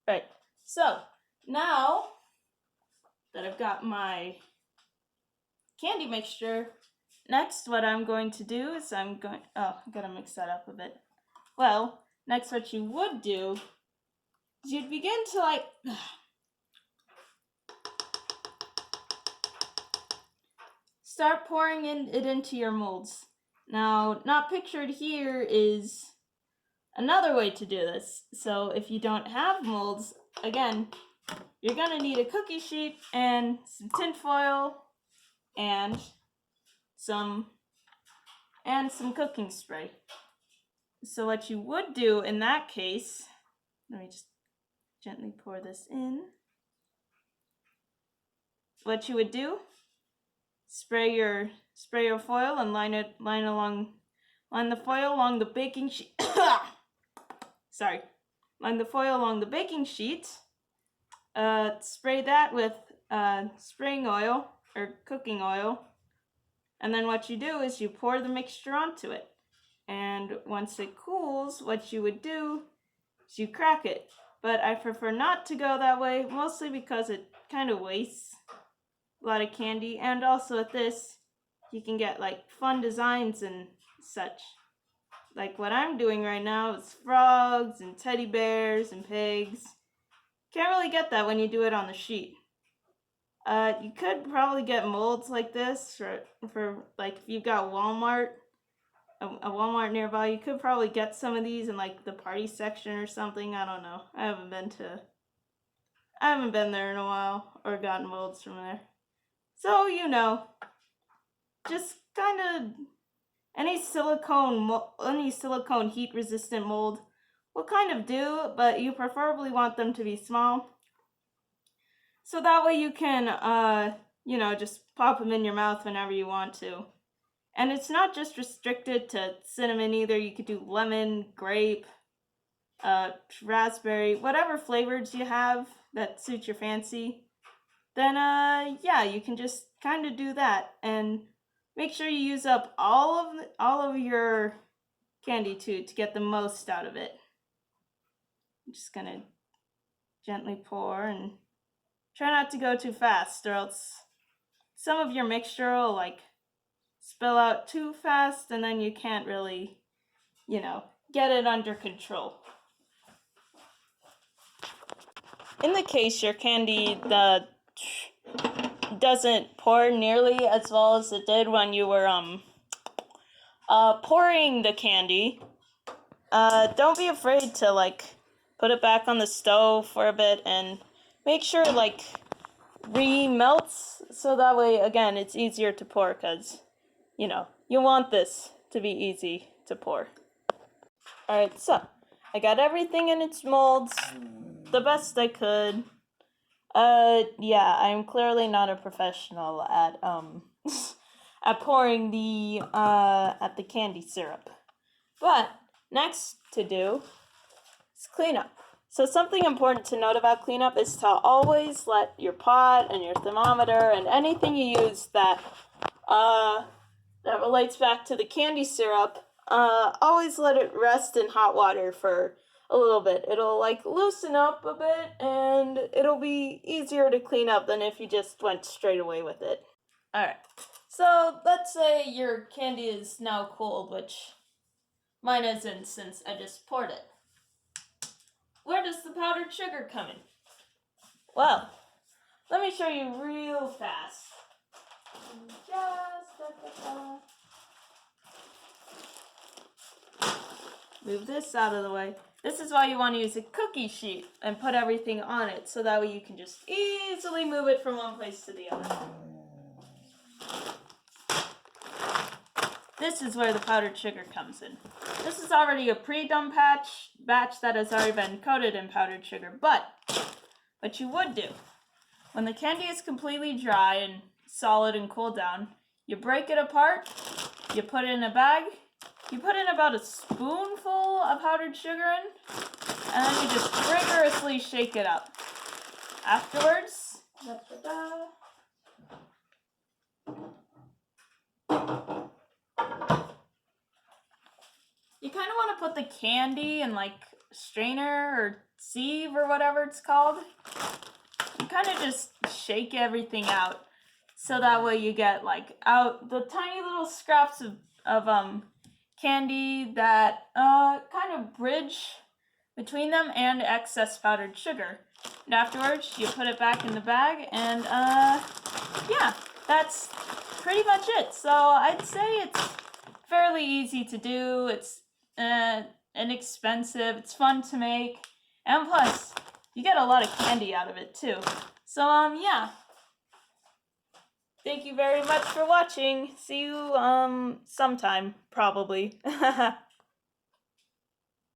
Right. So now that I've got my candy mixture, next what I'm going to do is I gotta mix that up a bit. Well, next what you would do is you'd begin to start pouring it into your molds. Now, not pictured here is another way to do this. So if you don't have molds, again, you're gonna need a cookie sheet and some tin foil and some cooking spray. So what you would do in that case, let me just gently pour this in. What you would do, spray your foil and line the foil along the baking sheet. Sorry. Line the foil along the baking sheet. Spray that with spraying oil or cooking oil. And then what you do is you pour the mixture onto it. And once it cools, what you would do is you crack it. But I prefer not to go that way, mostly because it kind of wastes a lot of candy. And also with this, you can get like fun designs and such. Like what I'm doing right now is frogs and teddy bears and pigs. Can't really get that when you do it on the sheet. You could probably get molds like this for like if you've got a Walmart nearby. You could probably get some of these in like the party section or something. I don't know. I haven't been there in a while or gotten molds from there. So just kind of any silicone heat resistant mold will kind of do, but you preferably want them to be small. So that way you can, just pop them in your mouth whenever you want to. And it's not just restricted to cinnamon either. You could do lemon, grape, raspberry, whatever flavors you have that suit your fancy. Then, you can just kind of do that. And make sure you use up all of your candy too to get the most out of it. I'm just gonna gently pour and try not to go too fast, or else some of your mixture will spill out too fast, and then you can't really, get it under control. In the case your candy doesn't pour nearly as well as it did when you were pouring the candy, don't be afraid to put it back on the stove for a bit and make sure it remelts, so that way again it's easier to pour, because you want this to be easy to pour. Alright, so I got everything in its molds the best I could. I'm clearly not a professional at at pouring the candy syrup. But next to do is clean up. So something important to note about cleanup is to always let your pot and your thermometer and anything you use that relates back to the candy syrup, always let it rest in hot water for a little bit. It'll loosen up a bit, and it'll be easier to clean up than if you just went straight away with it. Alright, so let's say your candy is now cold, which mine isn't since I just poured it. Where does the powdered sugar come in? Well, let me show you real fast. Move this out of the way. This is why you want to use a cookie sheet and put everything on it, so that way you can just easily move it from one place to the other. This is where the powdered sugar comes in. This is already a pre-done batch that has already been coated in powdered sugar, but what you would do, when the candy is completely dry and solid and cooled down, you break it apart, you put it in a bag, you put in about a spoonful of powdered sugar in, and then you just rigorously shake it up. Afterwards, you kind of want to put the candy in strainer or sieve or whatever it's called. You kind of just shake everything out, so that way you get like out the tiny little scraps of candy that kind of bridge between them and excess powdered sugar. And afterwards, you put it back in the bag, and yeah, that's pretty much it. So I'd say it's fairly easy to do. It's inexpensive. It's fun to make, and plus, you get a lot of candy out of it too. So yeah. Thank you very much for watching. See you sometime, probably.